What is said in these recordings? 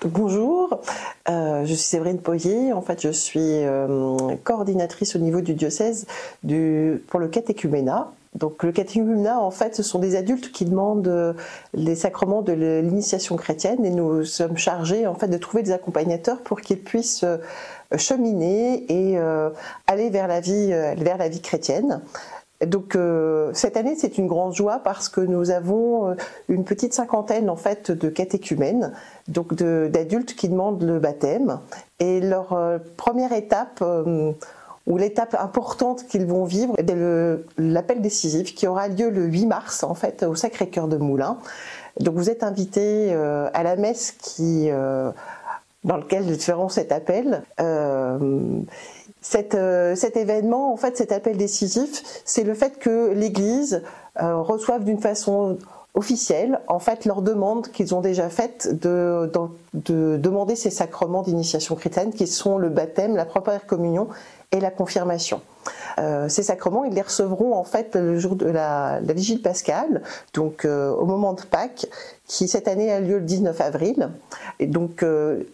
Bonjour, je suis Séverine Poyer. En fait, je suis coordinatrice au niveau du diocèse pour le catéchuménat. Donc le catéchuménat, en fait, ce sont des adultes qui demandent les sacrements de l'initiation chrétienne et nous sommes chargés en fait de trouver des accompagnateurs pour qu'ils puissent cheminer et aller vers la vie chrétienne. Donc cette année c'est une grande joie parce que nous avons une petite cinquantaine en fait de catéchumènes, donc d'adultes qui demandent le baptême, et leur première étape ou l'étape importante qu'ils vont vivre est l'appel décisif qui aura lieu le 8 mars en fait au Sacré-Cœur de Moulins. Donc vous êtes invités à la messe dans lequel nous ferons cet appel. Cet événement, en fait, cet appel décisif, c'est le fait que l'Église reçoive d'une façon officielle, en fait, leur demande qu'ils ont déjà faite de demander ces sacrements d'initiation chrétienne qui sont le baptême, la première communion et la confirmation. Ces sacrements, ils les recevront en fait le jour de la vigile pascale, donc au moment de Pâques, qui cette année a lieu le 19 avril. Et donc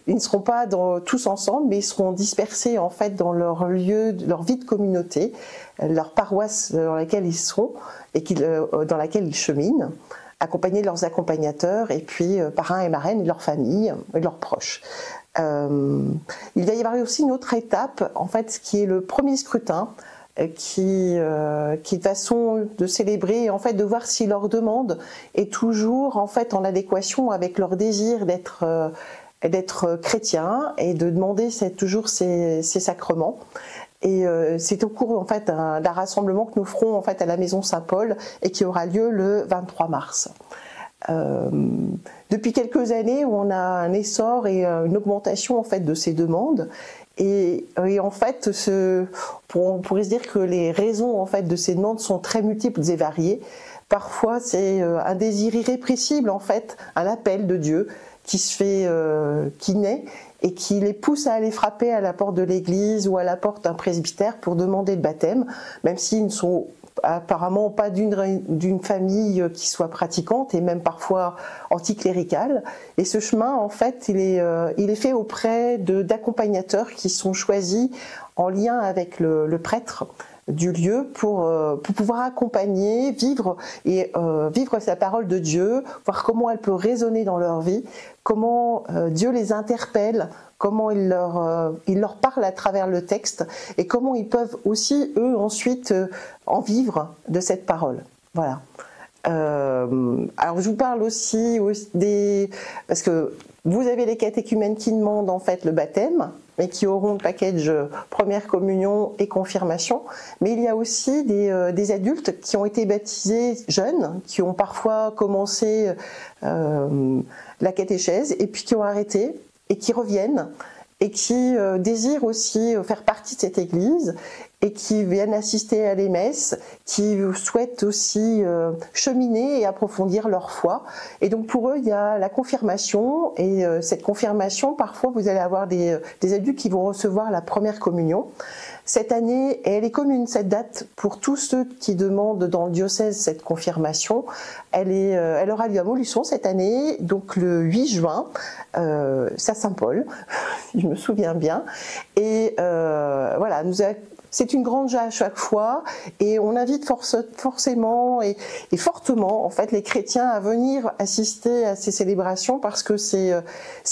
ils ne seront pas tous ensemble, mais ils seront dispersés en fait dans leur lieu, leur vie de communauté, leur paroisse dans laquelle ils seront et dans laquelle ils cheminent, accompagnés de leurs accompagnateurs et puis parrains et marraines et de leurs familles et de leurs proches. Il va y avoir aussi une autre étape, en fait, qui est le premier scrutin, qui est façon de célébrer, en fait, de voir si leur demande est toujours en fait en adéquation avec leur désir d'être chrétien et de demander toujours ces sacrements. Et c'est au cours en fait d'un rassemblement que nous ferons en fait à la Maison Saint-Paul et qui aura lieu le 23 mars. Depuis quelques années, on a un essor et une augmentation en fait de ces demandes. Et en fait, on pourrait se dire que les raisons en fait de ces demandes sont très multiples et variées. Parfois, c'est un désir irrépressible en fait, un appel de Dieu qui naît et qui les pousse à aller frapper à la porte de l'église ou à la porte d'un presbytère pour demander le baptême, même s'ils ne sont apparemment pas d'une famille qui soit pratiquante et même parfois anticléricale. Et ce chemin, en fait, il est fait auprès d'accompagnateurs qui sont choisis en lien avec le prêtre du lieu pour pouvoir accompagner, vivre sa parole de Dieu, voir comment elle peut résonner dans leur vie, comment Dieu les interpelle, comment il leur parle à travers le texte et comment ils peuvent aussi, eux, ensuite en vivre de cette parole. Voilà. Alors je vous parle aussi parce que vous avez les catéchumènes qui demandent en fait le baptême, mais qui auront le package première communion et confirmation. Mais il y a aussi des adultes qui ont été baptisés jeunes, qui ont parfois commencé la catéchèse et puis qui ont arrêté et qui reviennent et qui désirent aussi faire partie de cette église et qui viennent assister à les messes, qui souhaitent aussi cheminer et approfondir leur foi. Et donc pour eux, il y a la confirmation, et cette confirmation, parfois vous allez avoir des adultes qui vont recevoir la première communion. Cette année, et elle est commune, cette date, pour tous ceux qui demandent dans le diocèse cette confirmation. Elle aura lieu à Montluçon cette année, donc le 8 juin, c'est à Saint-Paul, si je me souviens bien. Et voilà, c'est une grande joie à chaque fois et on invite forcément et fortement en fait les chrétiens à venir assister à ces célébrations parce que c'est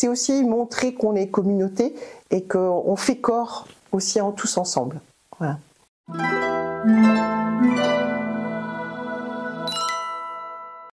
aussi montrer qu'on est communauté et qu'on fait corps aussi tous ensemble. Voilà.